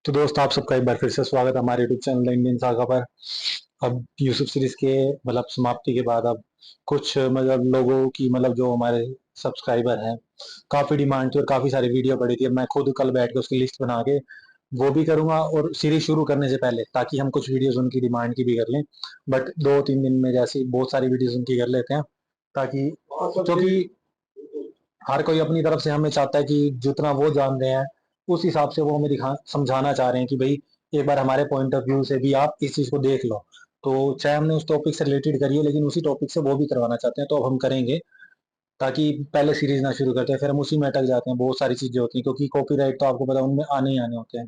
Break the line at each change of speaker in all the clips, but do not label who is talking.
तो दोस्त आप सबका एक बार फिर से स्वागत है हमारे यूट्यूब चैनल इंडियन सागा पर। अब यूसुफ सीरीज के समाप्ति के बाद अब कुछ लोगों की जो हमारे सब्सक्राइबर हैं, काफ़ी डिमांड थी और काफ़ी सारी वीडियो पड़ी थी। अब मैं खुद कल बैठ के उसकी लिस्ट बना के वो भी करूँगा और सीरीज शुरू करने से पहले ताकि हम कुछ वीडियोस उनकी डिमांड की भी कर लें। बट 2-3 दिन में जैसी बहुत सारी वीडियोस उनकी कर लेते हैं, ताकि क्योंकि हर कोई अपनी तरफ से हमें चाहता है कि जितना वो जान रहे हैं उस हिसाब से वो हमें समझाना चाह रहे हैं कि भाई एक बार हमारे पॉइंट ऑफ व्यू से भी आप इस चीज़ को देख लो। तो चाहे हमने उस टॉपिक से रिलेटेड करी है, लेकिन उसी टॉपिक से वो भी करवाना चाहते हैं, तो अब हम करेंगे। ताकि पहले सीरीज ना शुरू करते हैं फिर हम उसी में अटक जाते हैं, बहुत सारी चीज़ें होती हैं क्योंकि कॉपीराइट तो आपको पता है उनमें आने ही आने होते हैं।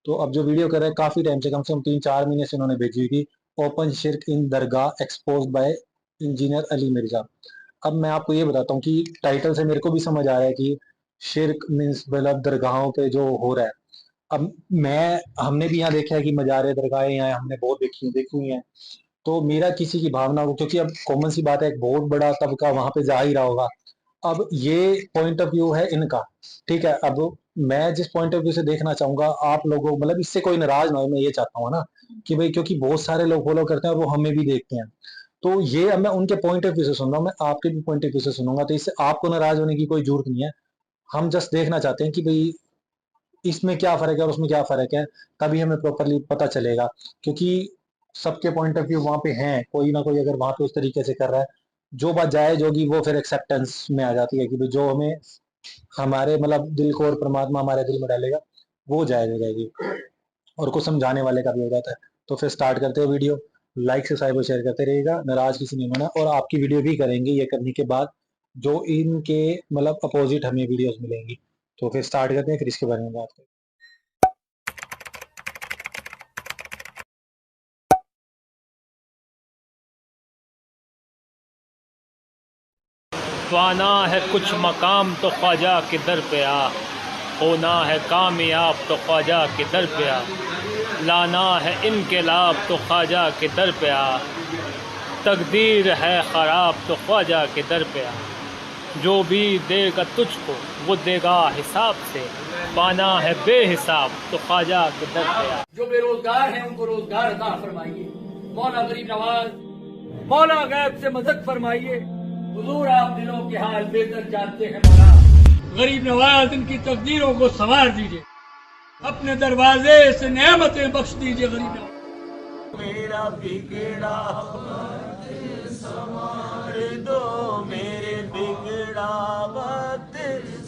तो अब जो वीडियो कर रहे हैं काफ़ी टाइम से, कम 3-4 महीने से उन्होंने भेजी हुई थी, ओपन शिर्क इन दरगाह exposed by engineer Ali Mirza. अब मैं आपको ये बताता हूँ कि टाइटल से मेरे को भी समझ आ रहा है कि शिर्क मीन्स दरगाहों पे जो हो रहा है। अब हमने भी यहाँ देखा है कि मज़ार दरगाहें यहाँ हमने बहुत देखी हुई हैं। तो मेरा किसी की भावना को, क्योंकि अब कॉमन सी बात है, एक बहुत बड़ा तबका वहां पे जा ही रहा होगा। अब ये पॉइंट ऑफ व्यू है इनका, ठीक है। अब मैं जिस पॉइंट ऑफ व्यू से देखना चाहूंगा, आप लोगों इससे कोई नाराज ना हो, मैं ये चाहता हूँ ना कि भाई, क्योंकि बहुत सारे लोग फॉलो करते हैं और वो हमें भी देखते हैं। तो ये अब मैं उनके पॉइंट ऑफ व्यू से सुन रहा हूँ, मैं आपके भी पॉइंट ऑफ व्यू से सुनूंगा, तो इससे आपको नाराज होने की कोई जरूरत नहीं है। हम जस्ट देखना चाहते हैं कि भाई इसमें क्या फर्क है और उसमें क्या फर्क है, तभी हमें प्रॉपरली पता चलेगा। क्योंकि सबके पॉइंट ऑफ व्यू वहां पे हैं, कोई ना कोई अगर वहां पे उस तरीके से कर रहा है, जो बात जायज होगी वो फिर एक्सेप्टेंस में आ जाती है कि भाई जो हमें हमारे दिल को और परमात्मा हमारे दिल में डालेगा वो जायज हो जाएगी, और कुछ समझाने वाले का भी हो जाता है। तो फिर स्टार्ट करते हैं वीडियो। लाइक से साइब शेयर करते रहिएगा, नाराज किसी नहीं होना, और आपकी वीडियो भी करेंगे ये करने के बाद जो इनके अपोजिट हमें वीडियोस मिलेंगी। तो फिर स्टार्ट करते हैं, फिर इसके बारे में बात करते हैं।
पाना है कुछ मकाम तो ख्वाजा के दर पे आ, होना है कामयाब तो ख्वाजा के दर पे आ, लाना है इनकलाब तो ख्वाजा के दर पे आ, तकदीर है ख़राब तो ख्वाजा के दर पे आ, जो भी देगा तुझको वो देगा हिसाब से, पाना है बेहिसाब तो ख्वाजा के दर पे आ।
जो बेरोजगार हैं उनको रोजगार अता फरमाइए। मौला गरीब नवाज, मौला गैब से मदद फरमाइए। हुजूर आप दिलों के हाल बेहतर जानते हैं मौला। गरीब नवाज इनकी तकदीरों को संवार दीजिए, अपने दरवाजे से नेमतें बख्श दीजिए। गरीब नवाज मेरा बिगड़ा वक्त संवार दो, मेरे बिगड़ा वक्त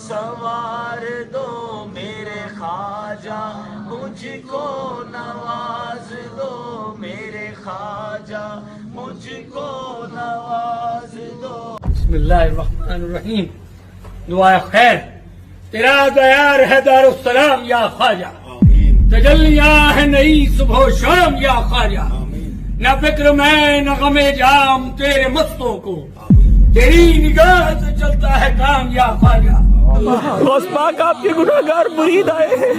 संवार दो, मेरे ख्वाजा मुझको नवाज दो, मेरे ख्वाजा मुझको नवाज दो। बिस्मिल्लाहिर्रहमानिर्रहीम। दुआ खैर तेरा दयार है दारुस्सलाम या ख्वाजा, तजल्लियां है नई सुबह शाम या ख्वाजा, न फिक्र मैं न गमे जाम तेरे मस्तों को, तेरी निगाह से चलता है काम या ख्वाजा।
गौस पाक आपके गुनाहगार मुरीद आए हैं,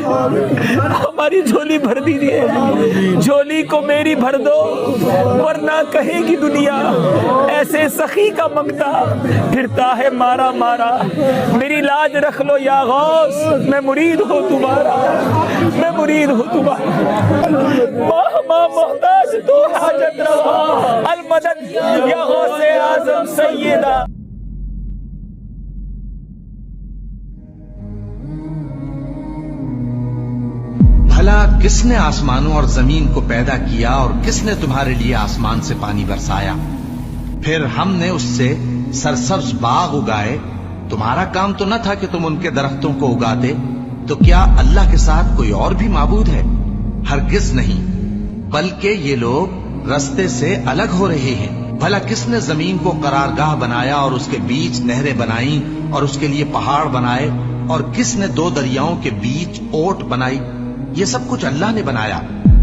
हमारी झोली भर दीजिए, झोली को मेरी भर दो, वरना कहेगी दुनिया ऐसे सखी का मंगता फिरता है मारा मारा। मेरी लाज रख लो या गौस, मैं मुरीद हूँ तुम्हारा, मैं मुरीद हूँ तुम्हारा। मोहताज तो हाजत रवा अलमदद या गौसे आजम सैयदा।
भला किसने आसमानों और जमीन को पैदा किया और किसने तुम्हारे लिए आसमान से पानी बरसाया, फिर हमने उससे सरसब्ज बाग उगाए। तुम्हारा काम तो न था कि तुम उनके दरख्तों को उगाते, तो क्या अल्लाह के साथ कोई और भी माबूद है? हरगिज नहीं, बल्कि ये लोग रास्ते से अलग हो रहे हैं। भला किसने जमीन को करारगाह बनाया और उसके बीच नहरें बनाई और उसके लिए पहाड़ बनाए, और किसने दो दरियाओं के बीच ओट बनाई? ये सब कुछ अल्लाह ने बनाया,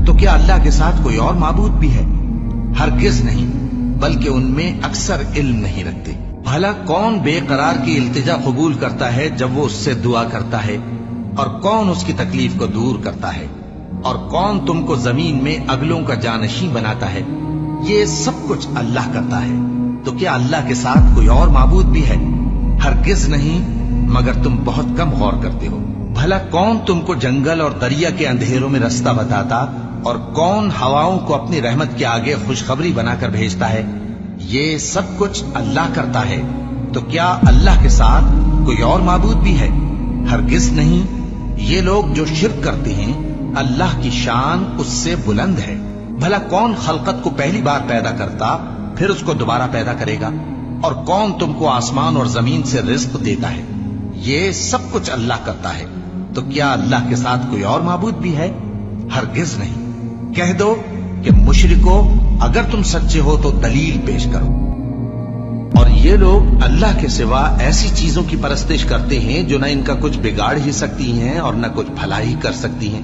तो क्या अल्लाह के साथ कोई और माबूद भी है? हरगिज नहीं, बल्कि उनमें अक्सर इल्म नहीं रखते। भला कौन बेकरार की इल्तिजा कबूल करता है जब वो उससे दुआ करता है, और कौन उसकी तकलीफ को दूर करता है, और कौन तुमको जमीन में अगलों का जानशीं बनाता है? ये सब कुछ अल्लाह करता है, तो क्या अल्लाह के साथ कोई और माबूद भी है? हरगिज नहीं, मगर तुम बहुत कम गौर करते हो। भला कौन तुमको जंगल और दरिया के अंधेरों में रास्ता बताता और कौन हवाओं को अपनी रहमत के आगे खुशखबरी बनाकर भेजता है? ये सब कुछ अल्लाह करता है। तो क्या अल्लाह के साथ कोई और माबूद भी है? हरगिज नहीं। ये लोग जो शिर्क करते हैं, अल्लाह की शान उससे बुलंद है। भला कौन खलकत को पहली बार पैदा करता फिर उसको दोबारा पैदा करेगा? और कौन तुमको आसमान और जमीन से रिज्क देता है? ये सब कुछ अल्लाह करता है। तो क्या अल्लाह के साथ कोई और माबूद भी है? हरगिज नहीं। कह दो कि मुशरिको, अगर तुम सच्चे हो तो दलील पेश करो। और ये लोग अल्लाह के सिवा ऐसी चीजों की परस्तिश करते हैं जो न इनका कुछ बिगाड़ ही सकती हैं और न कुछ भलाई कर सकती हैं,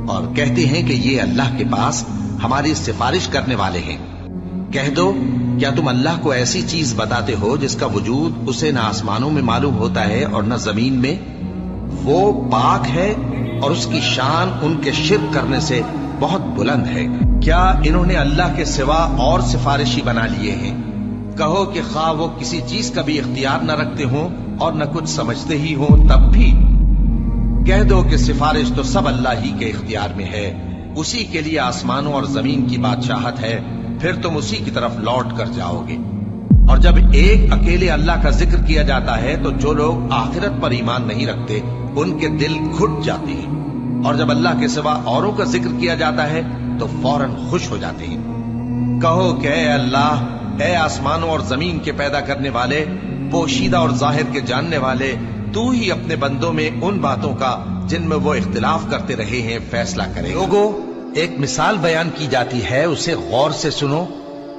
और कहते हैं कि ये अल्लाह के पास हमारी सिफारिश करने वाले हैं। कह दो, क्या तुम अल्लाह को ऐसी चीज बताते हो जिसका वजूद उसे न आसमानों में मालूम होता है और न जमीन में? वो पाक है और उसकी शान उनके शिर्क करने से बहुत बुलंद है। क्या इन्होंने अल्लाह के सिवा और सिफारिशी बना लिए हैं? कहो कि खा वो किसी चीज का भी इख्तियार न रखते हो और न कुछ समझते ही हो, तब भी कह दो कि सिफारिश तो सब अल्लाह ही के इख्तियार में है। उसी के लिए आसमानों और जमीन की बादशाहत है, फिर तुम उसी की तरफ लौट कर जाओगे। और जब एक अकेले अल्लाह का जिक्र किया जाता है तो जो लोग आखिरत पर ईमान नहीं रखते उनके दिल घुट जाते हैं, और जब अल्लाह के सिवा औरों का जिक्र किया जाता है तो फौरन खुश हो जाते हैं। कहो कि ऐ अल्लाह, ऐ आसमानों और जमीन के पैदा करने वाले, पोशीदा और जाहिर के जानने वाले, तू ही अपने बंदों में उन बातों का जिनमें वो इख्तिलाफ करते रहे हैं फैसला करे। लोगों, एक मिसाल बयान की जाती है, उसे गौर से सुनो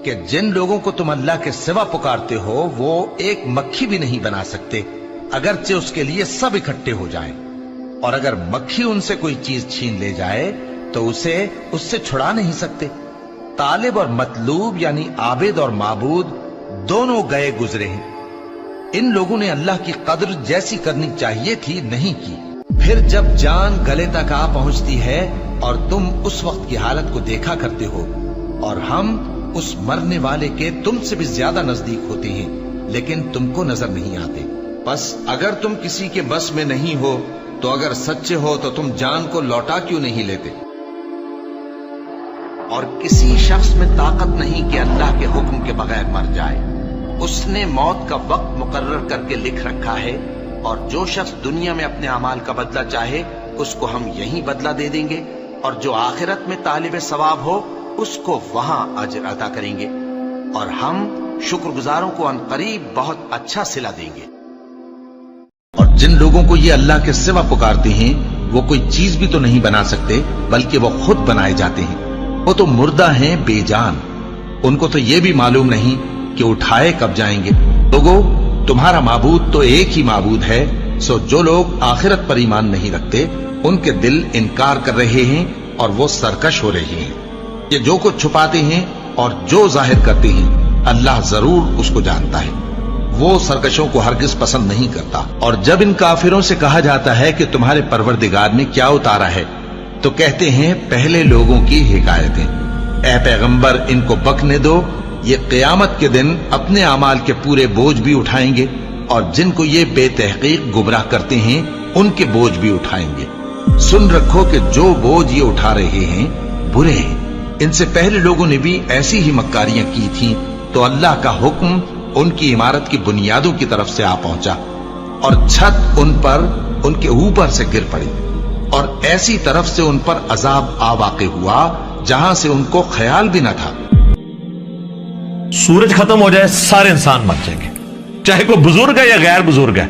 कि जिन लोगों को तुम अल्लाह के सिवा पुकारते हो वो एक मक्खी भी नहीं बना सकते, अगरचे उसके लिए सब इकट्ठे हो जाएं। और अगर मक्खी उनसे कोई चीज छीन ले जाए तो उसे उससे छुड़ा नहीं सकते। तालिब और मतलूब यानी आबिद और माबूद दोनों गए गुजरे हैं। इन लोगों ने अल्लाह की कद्र जैसी करनी चाहिए थी नहीं की। फिर जब जान गले तक आ पहुंचती है और तुम उस वक्त की हालत को देखा करते हो, और हम उस मरने वाले के तुमसे भी ज्यादा नजदीक होते हैं, लेकिन तुमको नजर नहीं आते। बस अगर तुम किसी के बस में नहीं हो तो अगर सच्चे हो तो तुम जान को लौटा क्यों नहीं लेते? और किसी शख्स में ताकत नहीं कि अल्लाह के हुक्म के बगैर मर जाए। उसने मौत का वक्त मुकर्रर करके लिख रखा है, और जो शख्स दुनिया में अपने अमाल का बदला चाहे उसको हम यही बदला दे देंगे, और जो आखिरत में तालिब सवाब हो उसको वहां अजर अता करेंगे, और हम शुक्रगुजारों को अनकरीब बहुत अच्छा सिला देंगे। और जिन लोगों को ये अल्लाह के सिवा पुकारते हैं वो कोई चीज भी तो नहीं बना सकते, बल्कि वो खुद बनाए जाते हैं। वो तो मुर्दा हैं, बेजान। उनको तो ये भी मालूम नहीं कि उठाए कब जाएंगे। लोगों, तुम्हारा माबूद तो एक ही माबूद है, सो जो लोग आखिरत पर ईमान नहीं रखते उनके दिल इनकार कर रहे हैं और वो सरकश हो रहे हैं। ये जो कुछ छुपाते हैं और जो जाहिर करते हैं अल्लाह जरूर उसको जानता है। वो सरकशों को हरगिज पसंद नहीं करता। और जब इन काफिरों से कहा जाता है कि तुम्हारे परवरदिगार ने क्या उतारा है, तो कहते हैं पहले लोगों की हिकायतें। ऐ पैगंबर, इनको बकने दो, ये क़यामत के दिन अपने अमाल के पूरे बोझ भी उठाएंगे, और जिनको ये बेतहकीक गुमराह करते हैं उनके बोझ भी उठाएंगे। सुन रखो कि जो बोझ ये उठा रहे हैं बुरे हैं। इनसे पहले लोगों ने भी ऐसी ही मक्कारियां की थीं, तो अल्लाह का हुक्म उनकी इमारत की बुनियादों की तरफ से आ पहुंचा, और छत उन पर उनके ऊपर से गिर पड़ी, और ऐसी तरफ से उन पर अजाब आ वाक़े हुआ जहां से उनको ख्याल भी न था।
सूरज खत्म हो जाए सारे इंसान मर जाएंगे, चाहे कोई बुजुर्ग है या गैर बुजुर्ग है,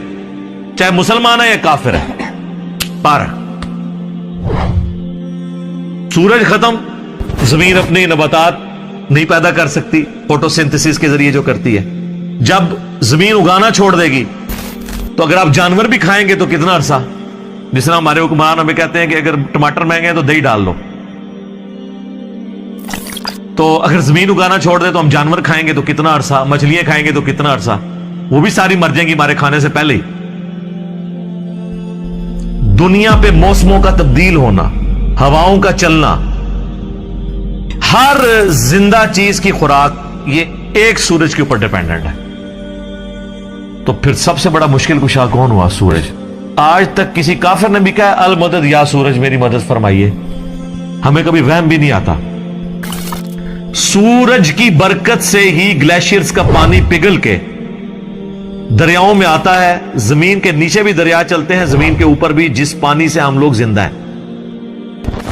चाहे मुसलमान है या काफिर है। पारा सूरज खत्म, जमीन अपनी नबातात नहीं पैदा कर सकती फोटोसिंथेसिस के जरिए जो करती है। जब जमीन उगाना छोड़ देगी तो अगर आप जानवर भी खाएंगे तो कितना अरसा। जिस तरह हमारे हुक्मरान हमें कहते हैं कि अगर टमाटर महंगे हैं तो दही डाल लो, तो अगर जमीन उगाना छोड़ दे तो हम जानवर खाएंगे तो कितना अरसा, मछलियां खाएंगे तो कितना अरसा, वो भी सारी मर जाएंगी हमारे खाने से पहले ही। दुनिया पे मौसमों का तब्दील होना, हवाओं का चलना, हर जिंदा चीज की खुराक ये एक सूरज के ऊपर डिपेंडेंट है। तो फिर सबसे बड़ा मुश्किल कुशा कौन हुआ? सूरज। آج تک کسی کافر نے بھی کہا المدد یا سورج میری مدد فرمائیے؟ ہمیں کبھی وہم بھی نہیں آتا. سورج کی برکت سے ہی گلیشیئرز کا پانی پگھل کے دریاؤں میں آتا ہے. زمین کے نیچے بھی دریا چلتے ہیں, زمین کے اوپر بھی, جس پانی سے ہم لوگ زندہ ہیں.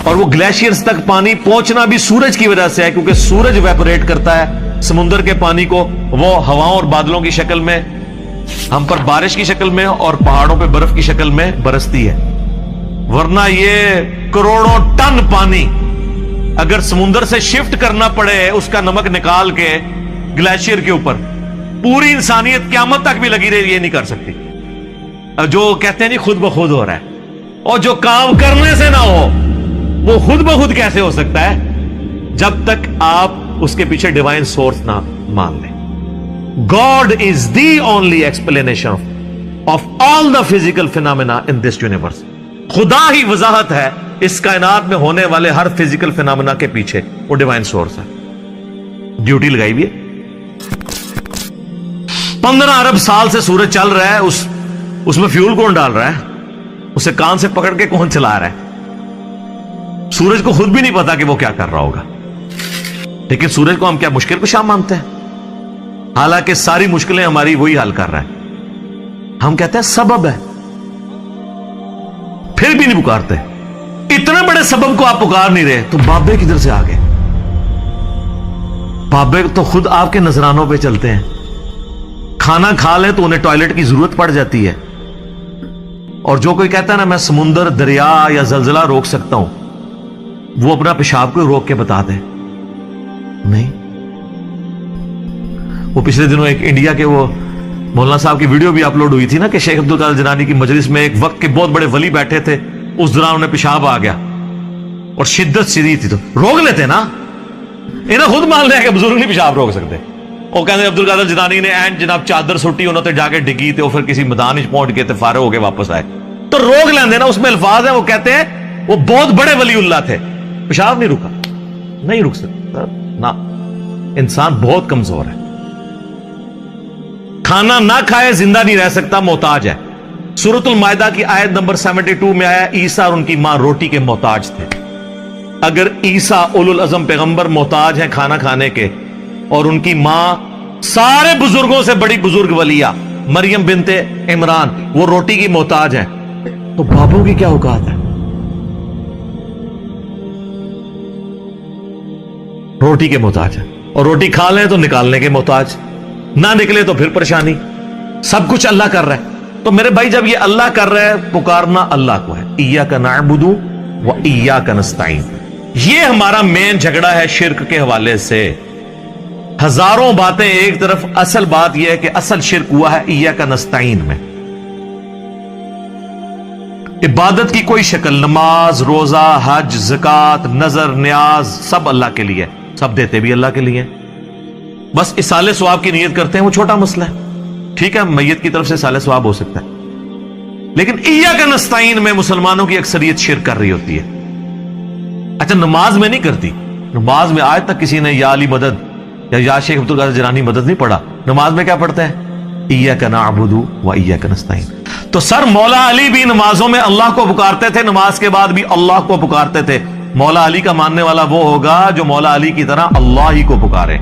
اور وہ گلیشیئرز تک پانی پہنچنا بھی سورج کی وجہ سے ہے, کیونکہ سورج ویپوریٹ کرتا ہے سمندر کے پانی کو, وہ ہواؤں اور بادلوں کی شکل میں ہم پر بارش کی شکل میں اور پہاڑوں پہ برف کی شکل میں برستی ہے. ورنہ یہ کروڑوں ٹن پانی اگر سمندر سے شفٹ کرنا پڑے اس کا نمک نکال کے گلیشیئر کے اوپر, پوری انسانیت قیامت تک بھی لگی رہی, یہ نہیں کر سکتی. جو کہتے ہیں نہیں خود بخود ہو رہا ہے, اور جو کام کرنے سے نہ ہو وہ خود بخود کیسے ہو سکتا ہے جب تک آپ اس کے پیچھے ڈیوائن سورس نہ مان لیں. God is the only explanation of all the physical phenomena in this universe. خدا ہی وضاحت ہے اس کائنات میں ہونے والے ہر فزیکل فینامنا کے پیچھے, وہ ڈیوائن سورس ہے. ڈیوٹی لگائی بھی ہے. 15 ارب سال سے سورج چل رہا ہے, اس میں فیول کون ڈال رہا ہے, اسے کان سے پکڑ کے کون چلا رہا ہے؟ سورج کو خود بھی نہیں پتا کہ وہ کیا کر رہا ہوگا. لیکن سورج کو ہم کیا مشکل کشا مانتے ہیں؟ حالانکہ ساری مشکلیں ہماری وہی حل کر رہا ہے. ہم کہتے ہیں سبب ہے, پھر بھی نہیں پکارتے. اتنے بڑے سبب کو آپ پکار نہیں رہے تو بابے کدھر سے آ گئے؟ بابے تو خود آپ کے نذرانوں پہ چلتے ہیں. کھانا کھا لیں تو انہیں ٹوائلٹ کی ضرورت پڑ جاتی ہے, اور جو کوئی کہتا ہے نا میں سمندر, دریا یا زلزلہ روک سکتا ہوں, وہ اپنا پیشاب کو روک کے بتا دے. نہیں. وہ پچھلے دنوں ایک انڈیا کے وہ مولانا صاحب کی ویڈیو بھی اپلوڈ ہوئی تھی نا کہ شیخ عبد القادر جیلانی کی مجلس میں ایک وقت کے بہت بڑے ولی بیٹھے تھے, اس دوران انہیں پیشاب آ گیا اور شدت شدید تھی, تو روک لیتے نا. انہیں خود مان لیا کہ بزرگ نہیں پیشاب روک سکتے. وہ کہتے ہیں عبد القادر جیلانی نے اینڈ جناب چادر سٹی, انہوں نے جا کے ڈگی تے, پھر کسی میدان پہنچ گئے تے, فارغ ہو کے واپس آئے. تو روک لیندے نا, اس میں الفاظ ہیں, وہ کہتے ہیں وہ بہت بڑے ولی اللہ تھے, پیشاب نہیں رکا. نہیں رک سکتا نا, انسان بہت کمزور ہے. کھانا نہ کھائے زندہ نہیں رہ سکتا, محتاج ہے. سورۃ المائدہ کی آیت نمبر 72 میں آیا عیسیٰ اور ان کی ماں روٹی کے محتاج تھے. اگر عیسیٰ اولو العزم پیغمبر محتاج ہیں کھانا کھانے کے, اور ان کی ماں سارے بزرگوں سے بڑی بزرگ ولیہ مریم بنت عمران وہ روٹی کی محتاج ہیں, تو بابوں کی کیا اوقات ہے؟ روٹی کے محتاج ہیں, اور روٹی کھا لیں تو نکالنے کے محتاج, نہ نکلے تو پھر پریشانی. سب کچھ اللہ کر رہا ہے. تو میرے بھائی جب یہ اللہ کر رہا ہے, پکارنا اللہ کو ہے. ایاک نعبد و ایاک نستعین. یہ ہمارا مین جھگڑا ہے شرک کے حوالے سے. ہزاروں باتیں ایک طرف, اصل بات یہ ہے کہ اصل شرک ہوا ہے ایاک نستعین میں. عبادت کی کوئی شکل, نماز, روزہ, حج, زکات, نظر, نیاز, سب اللہ کے لیے, سب دیتے بھی اللہ کے لیے. بس اصالہ ثواب کی نیت کرتے ہیں, وہ چھوٹا مسئلہ ہے. ٹھیک ہے, میت کی طرف سے اصالہ ثواب ہو سکتا ہے. لیکن ایاک نستعین میں مسلمانوں کی اکثریت شرک کر رہی ہوتی ہے. اچھا, نماز میں نہیں کرتی. نماز میں آج تک کسی نے یا علی مدد یا شیخ عبد القادر جیلانی مدد نہیں پڑھا. نماز میں کیا پڑھتے ہیں؟ ایاک نعبد و ایاک نستعین. تو سر مولا علی بھی نمازوں میں اللہ کو پکارتے تھے, نماز کے بعد بھی اللہ کو پکارتے تھے. مولا علی کا ماننے والا وہ ہوگا جو مولا علی کی طرح اللہ ہی کو پکارے,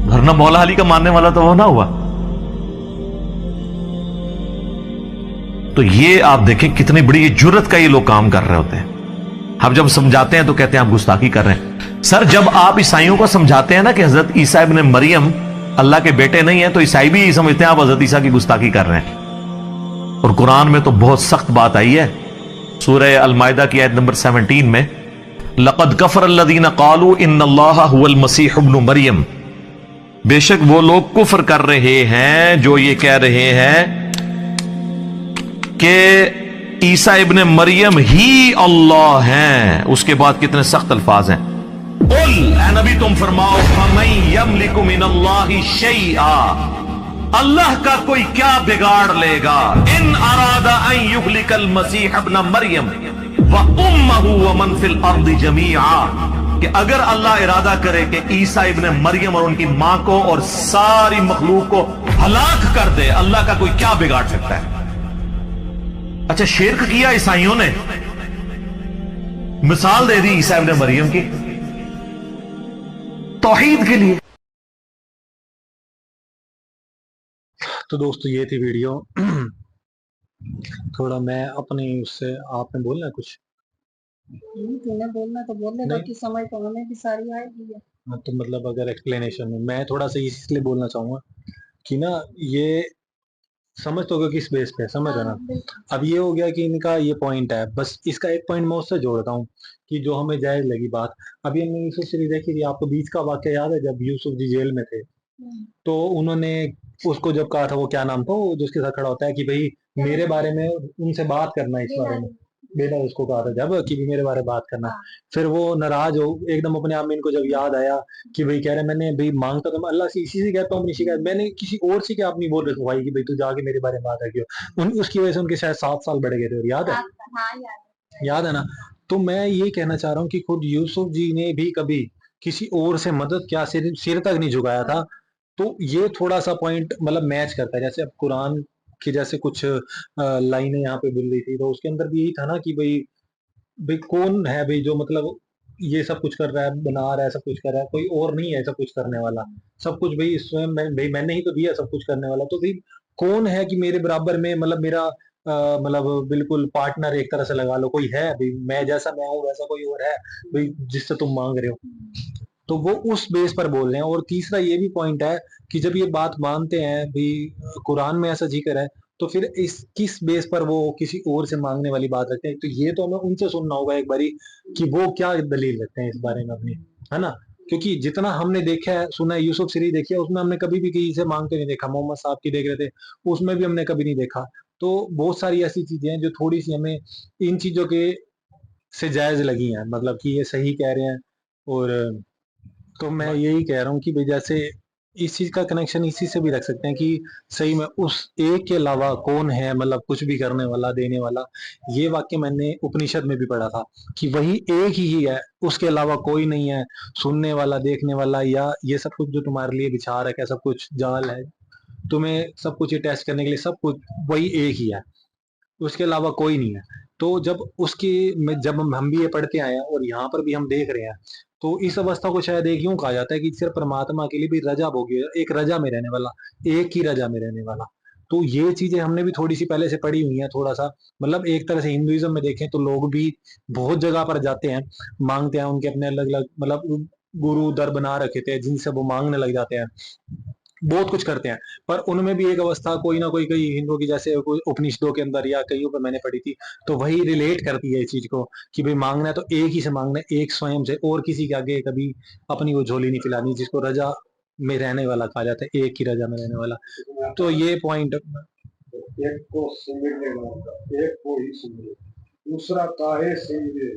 ورنہ مولا علی کا ماننے والا تو وہ نہ ہوا. تو یہ آپ دیکھیں کتنی بڑی جرت کا یہ لوگ کام کر رہے ہوتے ہیں. ہم جب سمجھاتے ہیں تو کہتے ہیں آپ گستاخی کر رہے ہیں. سر جب آپ عیسائیوں کو سمجھاتے ہیں نا کہ حضرت عیسیٰ ابن مریم اللہ کے بیٹے نہیں ہیں, تو عیسائی بھی سمجھتے ہیں آپ حضرت عیسیٰ کی گستاخی کر رہے ہیں. اور قرآن میں تو بہت سخت بات آئی ہے. سورہ المائدہ کی آیت نمبر 17 میں لقد کفر الذین قالوا ان اللہ هو المسیح ابن مریم. بے شک وہ لوگ کفر کر رہے ہیں جو یہ کہہ رہے ہیں کہ عیسیٰ ابن مریم ہی اللہ ہیں. اس کے بعد کتنے سخت الفاظ ہیں. قل, اے نبی تم فرماؤ, فمن یملک من اللہ شیئا, اللہ کا کوئی کیا بگاڑ لے گا, ان اراد ان یہلک المسیح ابن مریم وامہ ومن فی الارض جمیعا, کہ اگر اللہ ارادہ کرے کہ عیسیٰ ابن مریم اور ان کی ماں کو اور ساری مخلوق کو ہلاک کر دے, اللہ کا کوئی کیا بگاڑ سکتا ہے؟ अच्छा, शिरक किया ईसाइयों ने, मिसाल दे दी ईसा इब्न मरियम की तौहीद के लिए।
तो दोस्तों ये थी वीडियो। थोड़ा मैं अपनी उससे, आपने बोलना है कुछ?
तूने बोलना तो बोल ले,
नहीं।
बाकी समझ तो हमें भी सारी आएगी है।
हाँ, तो मतलब अगर एक्सप्लेनेशन में मैं थोड़ा सा इसलिए बोलना चाहूंगा कि ना, ये समझ तो गए किस बेस पे, समझ है ना।
बिल्कुल।
अब ये हो गया कि इनका ये पॉइंट है, बस इसका एक पॉइंट मैं उससे जोड़ता हूँ कि जो हमें जायज लगी बात। अभी हमने यूसुफ सीरीज देखी थी, आपको बीच का वाक्य याद है जब यूसुफ जी जेल में थे, तो उन्होंने उसको जब कहा था, वो क्या नाम था वो जो उसके साथ खड़ा होता है, कि भाई मेरे बारे में उनसे बात करना है इस बारे में, बेटा उसको कहा था जब कि भी मेरे बारे में बात करना। फिर वो नाराज हो एकदम अपने आप में, इनको जब याद आया कि भाई कह रहे मैंने भाई मांगता तो मैं अल्लाह से इसी से कहता हूँ अपनी शिकायत, मैंने किसी और से क्या अपनी बोल रखवाई कि भाई तू जाके मेरे बारे में बात रखियो। उसकी वजह से उनके शायद 7 साल बढ़ गए थे, और याद है? याद है ना। तो मैं ये कहना चाह रहा हूँ कि खुद यूसुफ जी ने भी कभी किसी और से मदद क्या सिर तक नहीं झुकाया था। तो ये थोड़ा सा पॉइंट मतलब मैच करता है, जैसे अब कुरान की जैसे कुछ लाइनें यहाँ पे बोल रही थी, तो उसके अंदर भी यही था ना कि भाई भाई कौन है भाई जो मतलब ये सब कुछ कर रहा है, बना रहा है, सब कुछ कर रहा है, कोई और नहीं है सब कुछ करने वाला। सब कुछ भाई स्वयं भाई मैंने ही तो दिया सब कुछ करने वाला। तो भाई कौन है कि मेरे बराबर में मतलब मेरा मतलब बिल्कुल पार्टनर एक तरह से लगा लो, कोई है भाई मैं जैसा मैं हूँ वैसा कोई और है भाई जिससे तुम मांग रहे हो। तो वो उस बेस पर बोल रहे हैं। और तीसरा ये भी पॉइंट है कि जब ये बात मानते हैं भाई कुरान में ऐसा जिक्र है, तो फिर इस किस बेस पर वो किसी और से मांगने वाली बात रखते हैं। तो ये तो हमें उनसे सुनना होगा एक बारी कि वो क्या दलील रखते हैं इस बारे में अपनी, है ना। क्योंकि जितना हमने देखा है सुना है, यूसुफ सीरीज देखी है, उसमें हमने कभी भी किसी से मांगते नहीं देखा। मोहम्मद साहब की देख रहे थे, उसमें भी हमने कभी नहीं देखा। तो बहुत सारी ऐसी चीजें हैं जो थोड़ी सी हमें इन चीजों के से जायज लगी हैं, मतलब कि ये सही कह रहे हैं। और तो मैं यही कह रहा हूँ कि भाई जैसे इस चीज का कनेक्शन इसी से भी रख सकते हैं कि सही में उस एक के अलावा कौन है, मतलब कुछ भी करने वाला, देने वाला। ये वाक्य मैंने उपनिषद में भी पढ़ा था कि वही एक ही है, उसके अलावा कोई नहीं है सुनने वाला, देखने वाला, या ये सब कुछ जो तुम्हारे लिए विचार है, सब कुछ जाल है, तुम्हें सब कुछ ये टेस्ट करने के लिए सब कुछ वही एक ही है, उसके अलावा कोई नहीं है। तो जब उसकी में जब हम भी ये पढ़ के आए हैं और यहाँ पर भी हम देख रहे हैं, तो इस अवस्था को शायद एक यूं कहा जाता है कि सिर्फ परमात्मा के लिए भी रजा भोगी, एक रजा में रहने वाला, एक ही रजा में रहने वाला। तो ये चीजें हमने भी थोड़ी सी पहले से पढ़ी हुई हैं, थोड़ा सा मतलब एक तरह से हिंदुइज्म में देखें तो लोग भी बहुत जगह पर जाते हैं, मांगते हैं, उनके अपने अलग अलग मतलब गुरु दर बना रखे थे जिनसे वो मांगने लग जाते हैं, बहुत कुछ करते हैं। पर उनमें भी एक अवस्था कोई ना कोई, कई हिंदुओं की जैसे कोई उपनिषदों के अंदर या कईयों पर मैंने पढ़ी थी, तो वही रिलेट करती है इस चीज को कि भाई मांगना है तो एक ही से मांगना है, एक स्वयं से, और किसी के आगे कभी अपनी वो झोली नहीं फैलानी, जिसको रजा में रहने वाला कहा जाता है, एक ही रजा में रहने वाला। तो ये पॉइंट
एक को सिमरने वाला, एक को ही सिमरे, दूसरा काहे सिमरे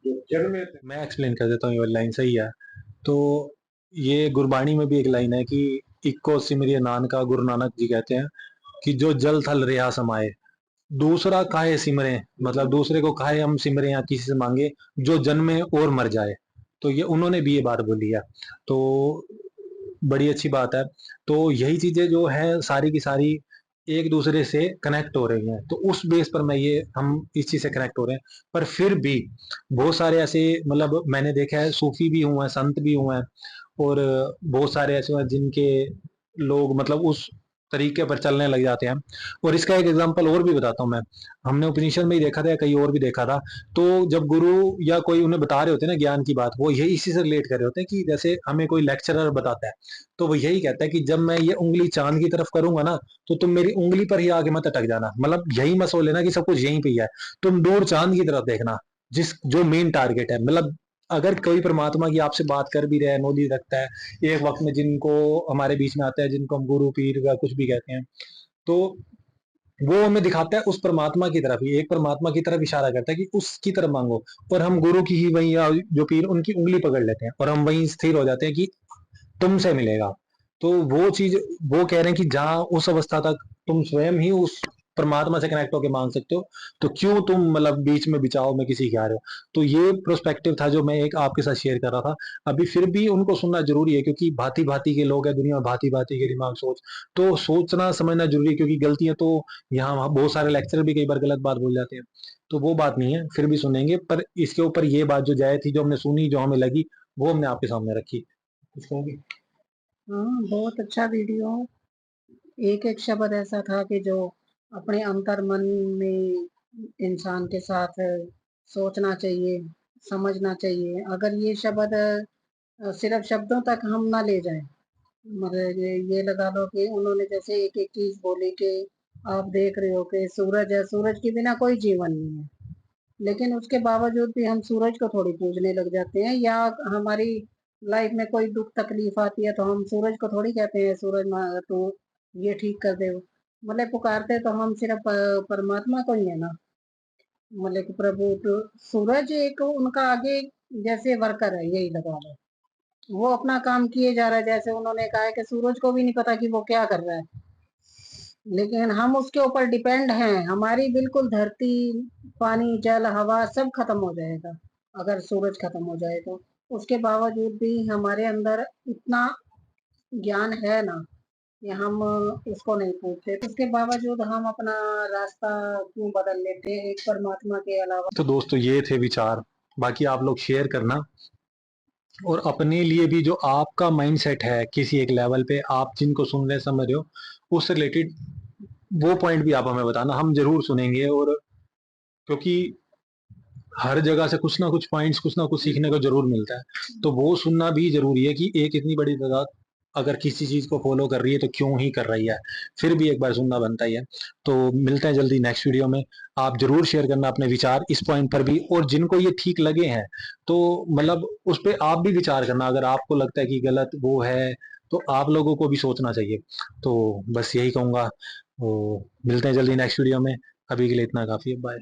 जो जन्मे थे।
मैं एक्सप्लेन कर देता हूँ, ये लाइन सही है। तो ये गुरबाणी में भी एक लाइन है कि इक्को सिमरिय नानका, गुरु नानक जी कहते हैं कि जो जल थल रिहा समाए, दूसरा काहे सिमरे, मतलब दूसरे को काहे हम सिमरे या किसी से मांगे जो जन्मे और मर जाए। तो ये उन्होंने भी ये बात बोली है, तो बड़ी अच्छी बात है। तो यही चीजें जो है सारी की सारी एक दूसरे से कनेक्ट हो रही हैं, तो उस बेस पर मैं ये हम इस चीज से कनेक्ट हो रहे हैं। पर फिर भी बहुत सारे ऐसे मतलब मैंने देखा है सूफी भी हुए हैं, संत भी हुए हैं, और बहुत सारे ऐसे हैं जिनके लोग मतलब उस तरीके पर चलने लग जाते हैं। और इसका एक एग्जांपल और भी बताता हूँ मैं, हमने उपनिषद में ही देखा था या कहीं और भी देखा था। तो जब गुरु या कोई उन्हें बता रहे होते हैं ना ज्ञान की बात, वो यही इसी से रिलेट कर रहे होते हैं कि जैसे हमें कोई लेक्चरर बताता है, तो वो यही कहता है कि जब मैं ये उंगली चांद की तरफ करूंगा ना, तो तुम मेरी उंगली पर ही आगे मत अटक जाना, मतलब यही मत सोच लेना कि सब कुछ यहीं पे ही है, तुम दूर चांद की तरफ देखना, जिस जो मेन टारगेट है। मतलब अगर कोई परमात्मा की आपसे बात कर भी रहा है, नॉलेज रखता है, एक वक्त में जिनको हमारे बीच में आता है, जिनको हम गुरु पीर या कुछ भी कहते हैं, तो वो हमें दिखाता है उस परमात्मा की तरफ ही, एक परमात्मा की तरफ इशारा करता है कि उसकी तरफ मांगो, और हम गुरु की ही वही या जो पीर उनकी उंगली पकड़ लेते हैं और हम वहीं स्थिर हो जाते हैं कि तुमसे मिलेगा। तो वो चीज वो कह रहे हैं कि जहां उस अवस्था तक तुम स्वयं ही उस परमात्मा से कनेक्ट होकर मांग सकते हो, तो क्यों तुम मतलब बीच में बिचाओ में किसी के आ रहे हो। तो ये प्रोस्पेक्टिव था जो मैं एक आपके साथ शेयर कर रहा था। अभी फिर भी उनको सुनना जरूरी है, क्योंकि भांति भांति के लोग हैं दुनिया में, भांति भांति के दिमाग सोच, तो सोचना समझना जरूरी है, क्योंकि गलतियां तो यहाँ वहाँ बहुत सारे लेक्चर भी कई बार गलत बात बोल जाते हैं, तो वो बात नहीं है, फिर भी सुनेंगे। पर इसके ऊपर ये बात जो जायज थी, जो हमने सुनी, जो हमें लगी, वो हमने आपके सामने रखी। कुछ कहोगे?
हाँ, बहुत अच्छा वीडियो। एक एक शब्द ऐसा था कि जो अपने अंतर मन में इंसान के साथ सोचना चाहिए, समझना चाहिए। अगर ये शब्द सिर्फ शब्दों तक हम ना ले जाएं, मतलब ये लगा लो कि उन्होंने जैसे एक एक चीज बोली कि आप देख रहे हो कि सूरज है, सूरज के बिना कोई जीवन नहीं है, लेकिन उसके बावजूद भी हम सूरज को थोड़ी पूजने लग जाते हैं। या हमारी लाइफ में कोई दुख तकलीफ आती है तो हम सूरज को थोड़ी कहते हैं सूरज तू ये ठीक कर दे, मतलब पुकारते तो हम सिर्फ परमात्मा को ही है ना, मतलब कि प्रभु। तो सूरज एक उनका आगे जैसे वर्कर है, यही लगा लो, वो अपना काम किए जा रहा है। जैसे उन्होंने कहा है कि सूरज को भी नहीं पता कि वो क्या कर रहा है, लेकिन हम उसके ऊपर डिपेंड हैं। हमारी बिल्कुल धरती, पानी, जल, हवा सब खत्म हो जाएगा अगर सूरज खत्म हो जाए तो। उसके बावजूद भी हमारे अंदर इतना ज्ञान है ना कि हम उसको नहीं पूछते, तो उसके बावजूद हम अपना रास्ता क्यों बदल लेते हैं एक परमात्मा के अलावा।
तो दोस्तों ये थे विचार, बाकी आप लोग शेयर करना, और अपने लिए भी जो आपका माइंडसेट है किसी एक लेवल पे, आप जिनको सुन रहे समझ रहे हो, उससे रिलेटेड वो पॉइंट भी आप हमें बताना, हम जरूर सुनेंगे। और क्योंकि हर जगह से कुछ ना कुछ पॉइंट्स, कुछ ना कुछ सीखने को जरूर मिलता है, तो वो सुनना भी जरूरी है कि एक इतनी बड़ी तादाद अगर किसी चीज को फॉलो कर रही है तो क्यों ही कर रही है, फिर भी एक बार सुनना बनता ही है। तो मिलते हैं जल्दी नेक्स्ट वीडियो में। आप जरूर शेयर करना अपने विचार इस पॉइंट पर भी, और जिनको ये ठीक लगे हैं तो मतलब उस पर आप भी विचार करना। अगर आपको लगता है कि गलत वो है, तो आप लोगों को भी सोचना चाहिए। तो बस यही कहूंगा, तो मिलते हैं जल्दी नेक्स्ट वीडियो में। अभी के लिए इतना काफी है, बाय।